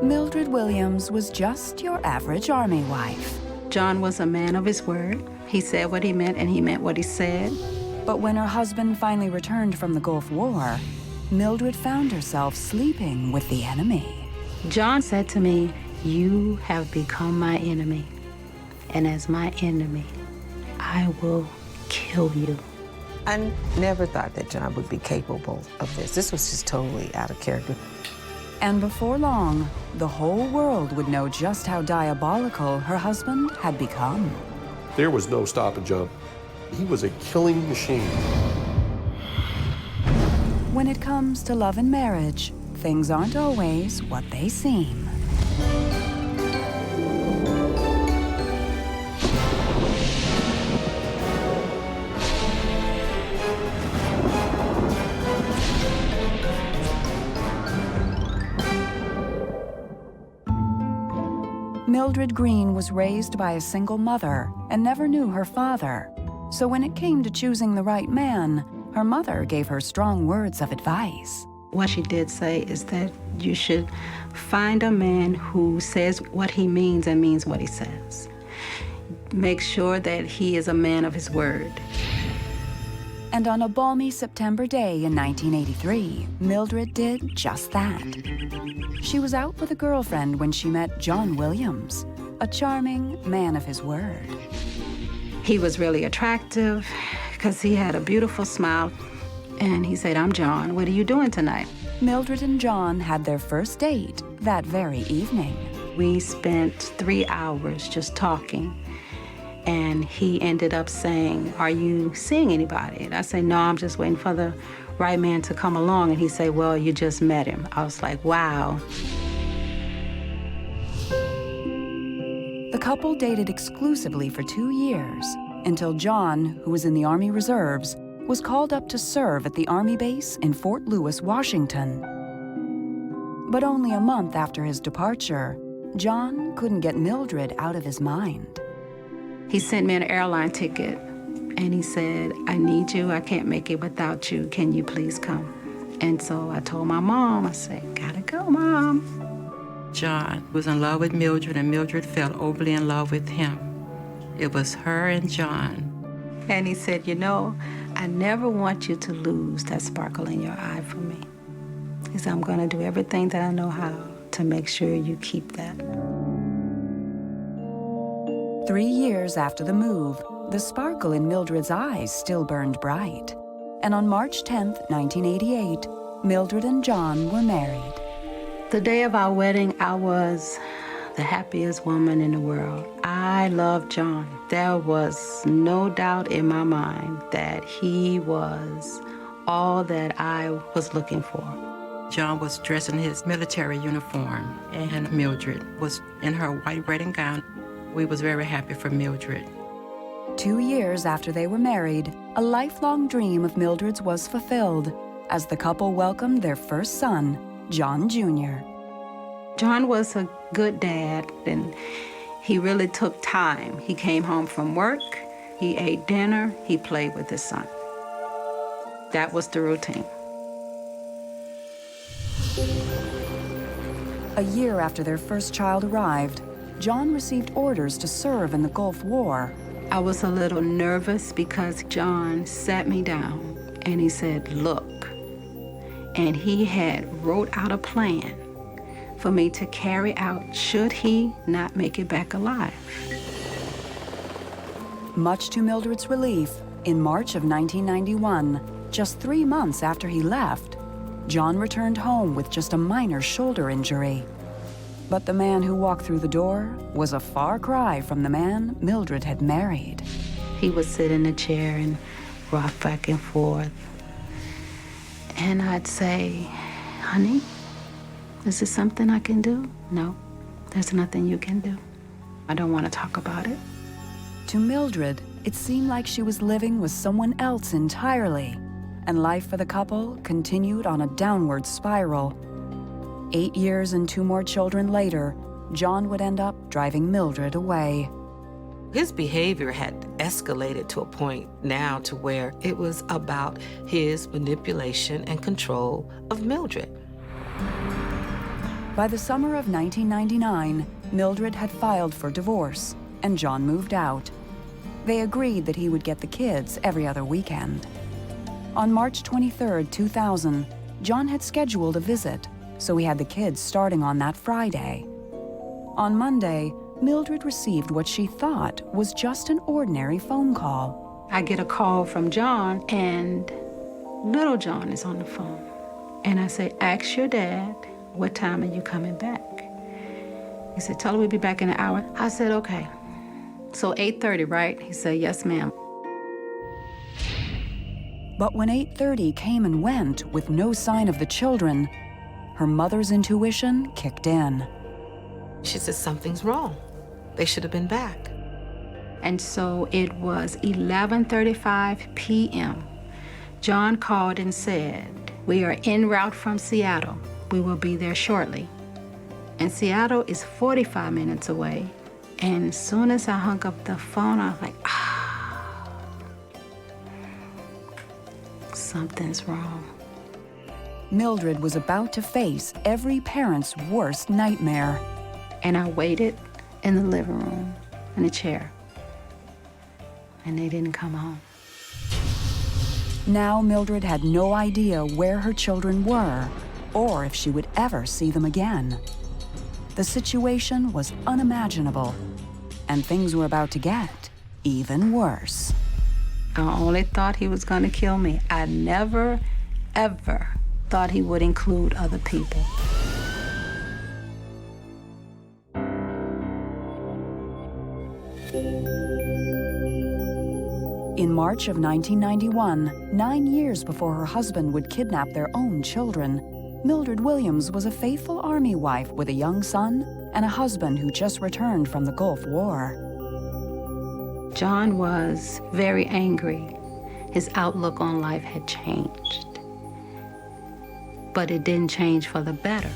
Mildred Williams was just your average Army wife. John was a man of his word. He said what he meant, and he meant what he said. But when her husband finally returned from the Gulf War, Mildred found herself sleeping with the enemy. John said to me, "You have become my enemy, and as my enemy, I will kill you." I never thought that John would be capable of this. This was just totally out of character. And before long, the whole world would know just how diabolical her husband had become. There was no stopping John. He was a killing machine. When it comes to love and marriage, things aren't always what they seem. Mildred Green was raised by a single mother and never knew her father. So when it came to choosing the right man, her mother gave her strong words of advice. What she did say is that you should find a man who says what he means and means what he says. Make sure that he is a man of his word. And on a balmy September day in 1983, Mildred did just that. She was out with a girlfriend when she met John Williams, a charming man of his word. He was really attractive because he had a beautiful smile. And he said, "I'm John. What are you doing tonight?" Mildred and John had their first date that very evening. We spent 3 hours just talking. And he ended up saying, "Are you seeing anybody?" And I said, "No, I'm just waiting for the right man to come along." And he said, "Well, you just met him." I was like, wow. The couple dated exclusively for 2 years until John, who was in the Army Reserves, was called up to serve at the Army base in Fort Lewis, Washington. But only a month after his departure, John couldn't get Mildred out of his mind. He sent me an airline ticket, and he said, "I need you. I can't make it without you. Can you please come?" And so I told my mom, I said, "Gotta go, Mom." John was in love with Mildred, and Mildred fell overly in love with him. It was her and John. And he said, "You know, I never want you to lose that sparkle in your eye for me." He said, "I'm gonna do everything that I know how to make sure you keep that." 3 years after the move, the sparkle in Mildred's eyes still burned bright. And on March 10th, 1988, Mildred and John were married. The day of our wedding, I was the happiest woman in the world. I loved John. There was no doubt in my mind that he was all that I was looking for. John was dressed in his military uniform, and Mildred was in her white wedding gown. We was very happy for Mildred. 2 years after they were married, a lifelong dream of Mildred's was fulfilled as the couple welcomed their first son, John Jr. John was a good dad, and he really took time. He came home from work, he ate dinner, he played with his son. That was the routine. A year after their first child arrived, John received orders to serve in the Gulf War. I was a little nervous because John sat me down and he said, "Look," and he had wrote out a plan for me to carry out should he not make it back alive. Much to Mildred's relief, in March of 1991, just 3 months after he left, John returned home with just a minor shoulder injury. But the man who walked through the door was a far cry from the man Mildred had married. He would sit in a chair and rock back and forth. And I'd say, "Honey, is this something I can do?" "No, there's nothing you can do. I don't want to talk about it." To Mildred, it seemed like she was living with someone else entirely, and life for the couple continued on a downward spiral. 8 years and 2 more children later, John would end up driving Mildred away. His behavior had escalated to a point now to where it was about his manipulation and control of Mildred. By the summer of 1999, Mildred had filed for divorce, and John moved out. They agreed that he would get the kids every other weekend. On March 23, 2000, John had scheduled a visit, so he had the kids starting on that Friday. On Monday, Mildred received what she thought was just an ordinary phone call. I get a call from John, and little John is on the phone. And I say, ask your dad, what time are you coming back? He said, tell her we'll be back in an hour. I said, okay. So 8:30, right? He said, yes, ma'am. But when 8:30 came and went with no sign of the children, her mother's intuition kicked in. She said, something's wrong. They should have been back. And so it was 11:35 p.m. John called and said, we are en route from Seattle. We will be there shortly. And Seattle is 45 minutes away. And as soon as I hung up the phone, I was like, something's wrong. Mildred was about to face every parent's worst nightmare. And I waited in the living room in a chair. And they didn't come home. Now Mildred had no idea where her children were or if she would ever see them again. The situation was unimaginable, and things were about to get even worse. I only thought he was going to kill me. I never, ever thought he would include other people. In March of 1991, 9 years before her husband would kidnap their own children, Mildred Williams was a faithful Army wife with a young son and a husband who just returned from the Gulf War. John was very angry. His outlook on life had changed. But it didn't change for the better.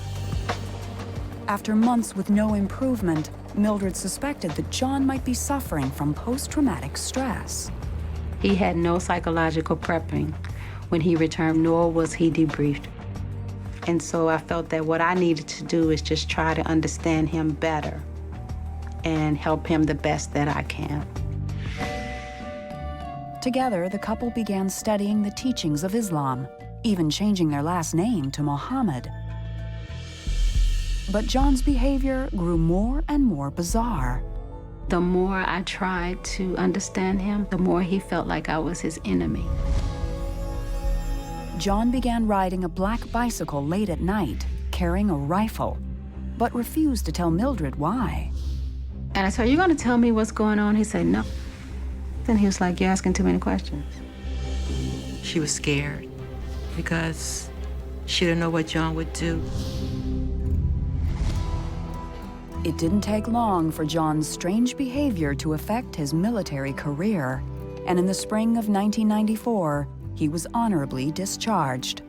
After months with no improvement, Mildred suspected that John might be suffering from post-traumatic stress. He had no psychological prepping when he returned, nor was he debriefed. And so I felt that what I needed to do is just try to understand him better and help him the best that I can. Together, the couple began studying the teachings of Islam, even changing their last name to Muhammad. But John's behavior grew more and more bizarre. The more I tried to understand him, the more he felt like I was his enemy. John began riding a black bicycle late at night, carrying a rifle, but refused to tell Mildred why. And I said, are you gonna tell me what's going on? He said, no. Then he was like, you're asking too many questions. She was scared because she didn't know what John would do. It didn't take long for John's strange behavior to affect his military career, and in the spring of 1994, he was honorably discharged.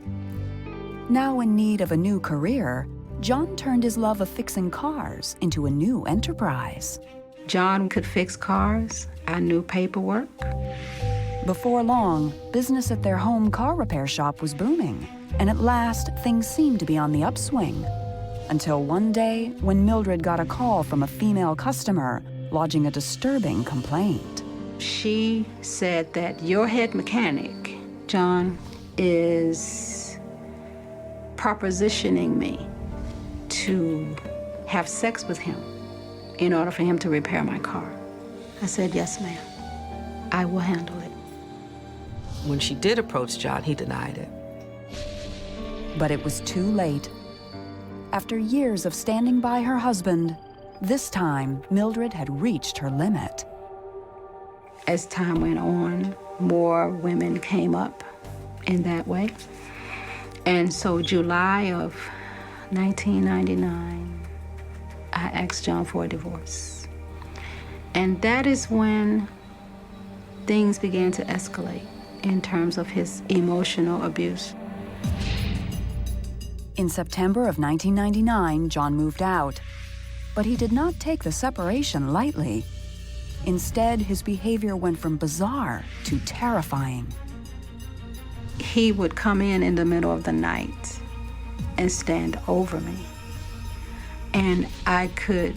Now in need of a new career, John turned his love of fixing cars into a new enterprise. John could fix cars. I knew paperwork. Before long, business at their home car repair shop was booming, and at last, things seemed to be on the upswing. Until one day, when Mildred got a call from a female customer lodging a disturbing complaint. She said that your head mechanic, John, is propositioning me to have sex with him in order for him to repair my car. I said, yes, ma'am. I will handle it. When she did approach John, he denied it. But it was too late. After years of standing by her husband, this time Mildred had reached her limit. As time went on, more women came up in that way. And so July of 1999, I asked John for a divorce. And that is when things began to escalate in terms of his emotional abuse. In September of 1999, John moved out, but he did not take the separation lightly. Instead, his behavior went from bizarre to terrifying. He would come in the middle of the night and stand over me and I could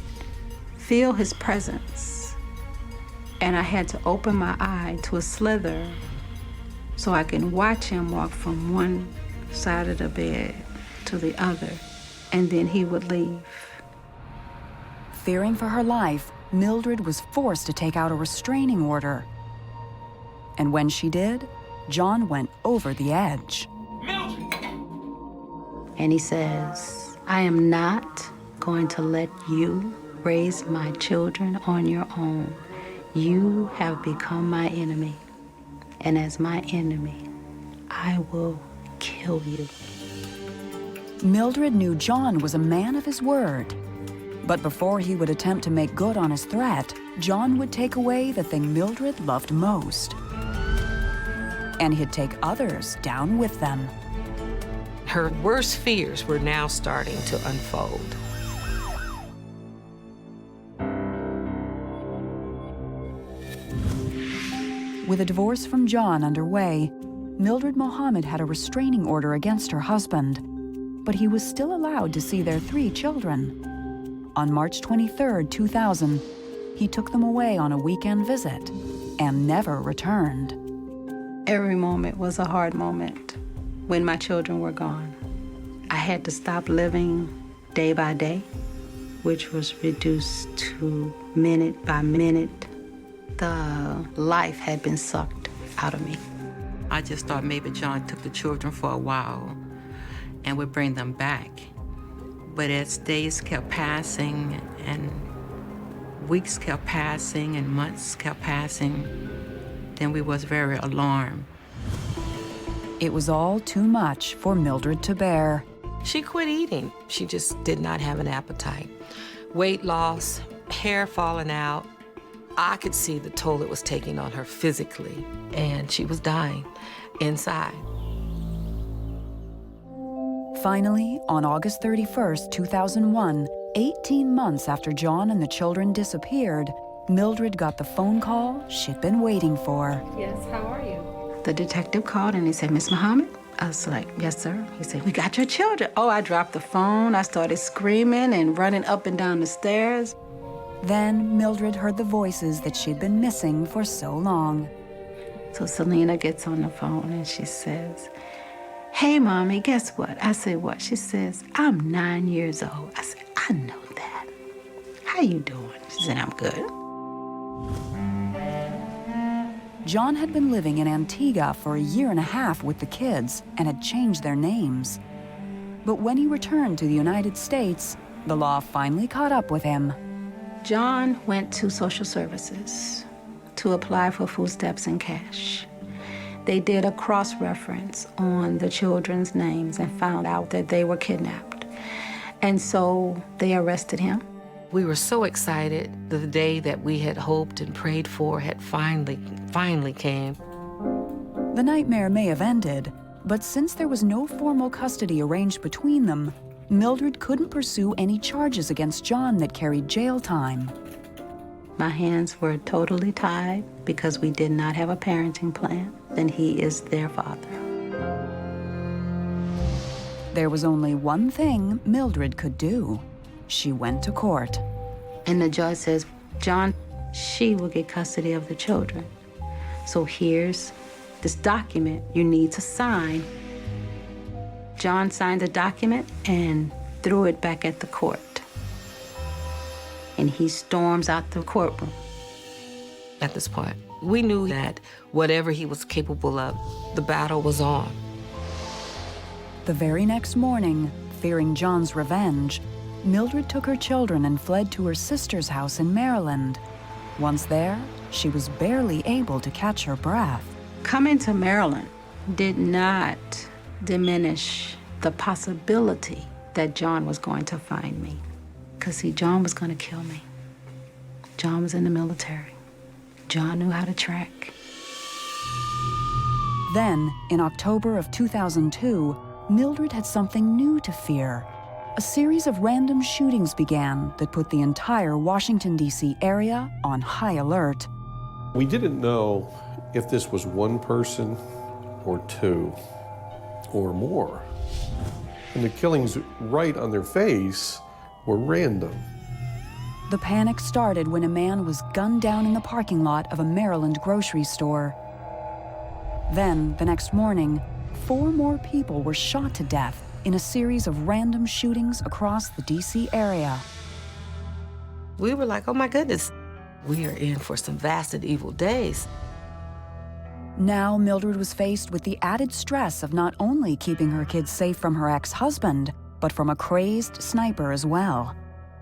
feel his presence. And I had to open my eye to a slither so I can watch him walk from one side of the bed to the other, and then he would leave. Fearing for her life, Mildred was forced to take out a restraining order. And when she did, John went over the edge. And he says, I am not going to let you raise my children on your own. You have become my enemy. And as my enemy, I will kill you. Mildred knew John was a man of his word. But before he would attempt to make good on his threat, John would take away the thing Mildred loved most. And he'd take others down with them. Her worst fears were now starting to unfold. With a divorce from John underway, Mildred Muhammad had a restraining order against her husband, but he was still allowed to see their 3 children. On March 23, 2000, he took them away on a weekend visit and never returned. Every moment was a hard moment when my children were gone. I had to stop living day by day, which was reduced to minute by minute. The life had been sucked out of me. I just thought maybe John took the children for a while and would bring them back. But as days kept passing and weeks kept passing and months kept passing, then we was very alarmed. It was all too much for Mildred to bear. She quit eating. She just did not have an appetite. Weight loss, hair falling out. I could see the toll it was taking on her physically, and she was dying inside. Finally, on August 31st, 2001, 18 months after John and the children disappeared, Mildred got the phone call she'd been waiting for. Yes, how are you? The detective called and he said, Miss Muhammad? I was like, yes, sir. He said, we got your children. Oh, I dropped the phone. I started screaming and running up and down the stairs. Then Mildred heard the voices that she'd been missing for so long. So Selena gets on the phone and she says, hey, Mommy, guess what? I said, what? She says, I'm 9 years old. I said, I know that. How you doing? She said, I'm good. John had been living in Antigua for a year and a half with the kids and had changed their names. But when he returned to the United States, the law finally caught up with him. John went to social services to apply for food stamps and cash. They did a cross-reference on the children's names and found out that they were kidnapped. And so they arrested him. We were so excited the day that we had hoped and prayed for had finally came. The nightmare may have ended, but since there was no formal custody arranged between them, Mildred couldn't pursue any charges against John that carried jail time. My hands were totally tied because we did not have a parenting plan, and he is their father. There was only one thing Mildred could do. She went to court. And the judge says, John, she will get custody of the children. So here's this document you need to sign. John signed the document and threw it back at the court. And he storms out the courtroom. At this point, we knew that whatever he was capable of, the battle was on. The very next morning, fearing John's revenge, Mildred took her children and fled to her sister's house in Maryland. Once there, she was barely able to catch her breath. Coming to Maryland did not diminish the possibility that John was going to find me. Because, see, John was going to kill me. John was in the military. John knew how to track. Then, in October of 2002, Mildred had something new to fear. A series of random shootings began that put the entire Washington, D.C. area on high alert. We didn't know if this was one person or two or more. And the killings right on their face were random. The panic started when a man was gunned down in the parking lot of a Maryland grocery store. Then, the next morning, 4 more people were shot to death in a series of random shootings across the D.C. area. We were like, oh my goodness, we are in for some vast and evil days. Now, Mildred was faced with the added stress of not only keeping her kids safe from her ex-husband, but from a crazed sniper as well.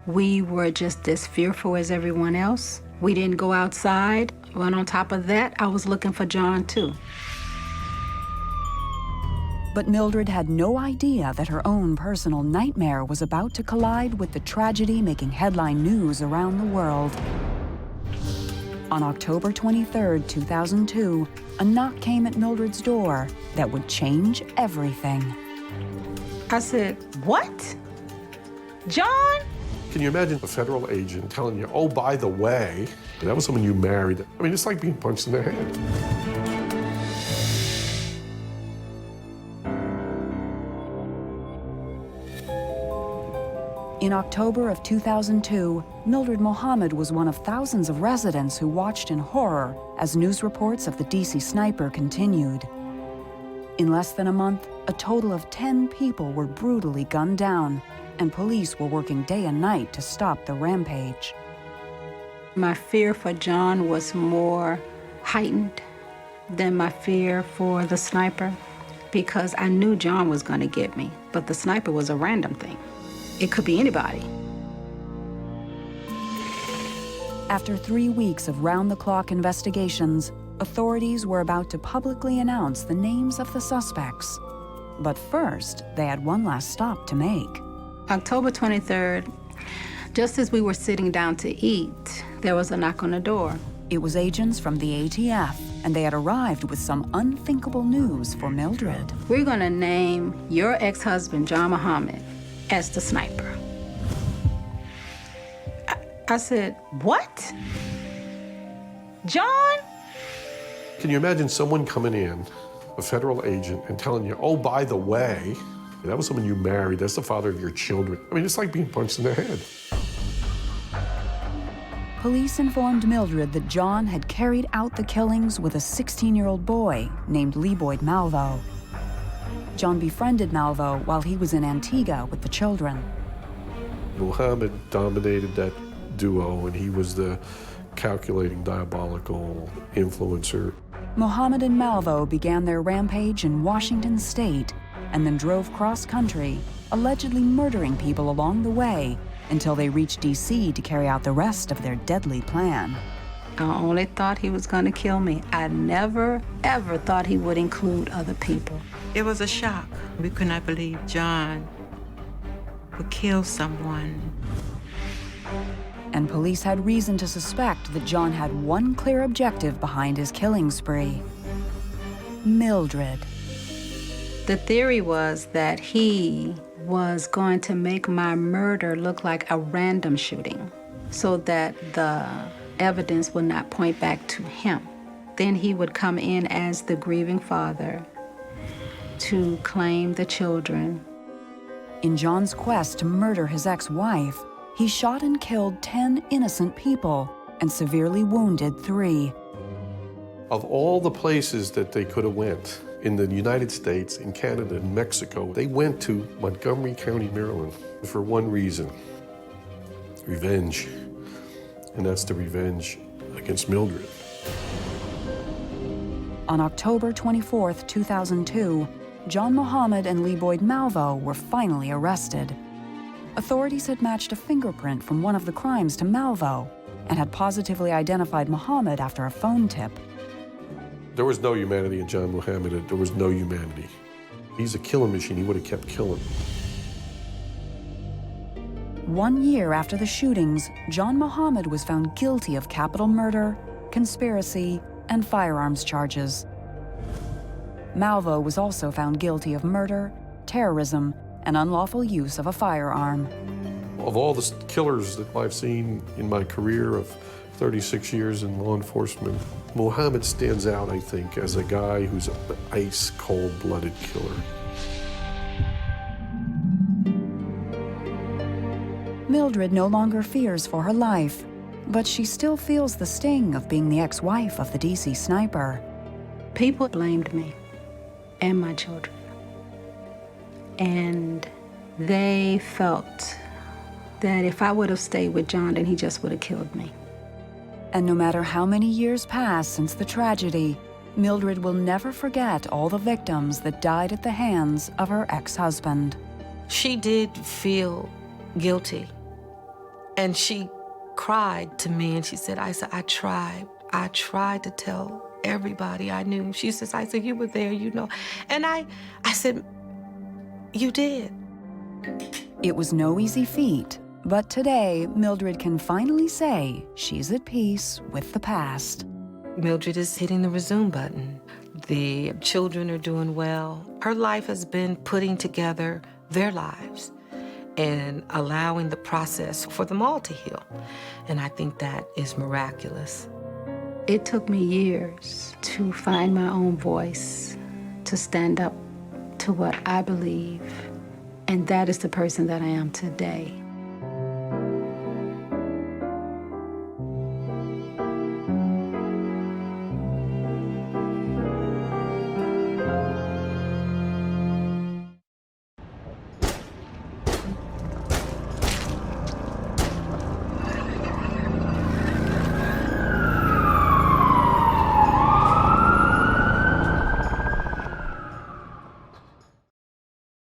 We were just as fearful as everyone else. We didn't go outside. But on top of that, I was looking for John too. But Mildred had no idea that her own personal nightmare was about to collide with the tragedy making headline news around the world. On October 23, 2002, a knock came at Mildred's door that would change everything. I said, "What? John?" Can you imagine a federal agent telling you, oh, by the way, that was someone you married? I mean, it's like being punched in the head. In October of 2002, Mildred Muhammad was one of thousands of residents who watched in horror as news reports of the DC sniper continued. In less than a month, a total of 10 people were brutally gunned down, and police were working day and night to stop the rampage. My fear for John was more heightened than my fear for the sniper, because I knew John was going to get me, but the sniper was a random thing. It could be anybody. After 3 weeks of round-the-clock investigations, authorities were about to publicly announce the names of the suspects. But first, they had one last stop to make. October 23rd, just as we were sitting down to eat, there was a knock on the door. It was agents from the ATF, and they had arrived with some unthinkable news for Mildred. We're going to name your ex-husband, John Muhammad, as the sniper. I said, "What? John?" Can you imagine someone coming in, a federal agent, and telling you, oh, by the way, that was someone you married, that's the father of your children? I mean, it's like being punched in the head. Police informed Mildred that John had carried out the killings with a 16-year-old boy named Leeboyd Malvo. John befriended Malvo while he was in Antigua with the children. Muhammad dominated that duo, and he was the calculating, diabolical influencer. Muhammad and Malvo began their rampage in Washington state and then drove cross-country, allegedly murdering people along the way until they reached D.C. to carry out the rest of their deadly plan. I only thought he was going to kill me. I never, ever thought he would include other people. It was a shock. We could not believe John would kill someone. And police had reason to suspect that John had one clear objective behind his killing spree: Mildred. The theory was that he was going to make my murder look like a random shooting so that the evidence would not point back to him. Then he would come in as the grieving father to claim the children. In John's quest to murder his ex-wife, he shot and killed 10 innocent people and severely wounded 3. Of all the places that they could have went, in the United States, in Canada, in Mexico, they went to Montgomery County, Maryland, for one reason: revenge. And that's the revenge against Mildred. On October 24, 2002, John Muhammad and Leeboyd Malvo were finally arrested. Authorities had matched a fingerprint from one of the crimes to Malvo and had positively identified Muhammad after a phone tip. There was no humanity in John Muhammad. There was no humanity. He's a killing machine. He would have kept killing. 1 year after the shootings, John Muhammad was found guilty of capital murder, conspiracy, and firearms charges. Malvo was also found guilty of murder, terrorism, and unlawful use of a firearm. Of all the killers that I've seen in my career of 36 years in law enforcement, Muhammad stands out, I think, as a guy who's an ice cold-blooded killer. Mildred no longer fears for her life, but she still feels the sting of being the ex-wife of the DC sniper. People blamed me and my children. And they felt that if I would have stayed with John, then he just would have killed me. And no matter how many years pass since the tragedy, Mildred will never forget all the victims that died at the hands of her ex-husband. She did feel guilty. And she cried to me and she said, I tried to tell everybody I knew. She says, I said, you were there, you know. And I said, you did. It was no easy feat, but today Mildred can finally say she's at peace with the past. Mildred is hitting the resume button. The children are doing well. Her life has been putting together their lives and allowing the process for them all to heal. And I think that is miraculous. It took me years to find my own voice, to stand up to what I believe, and that is the person that I am today.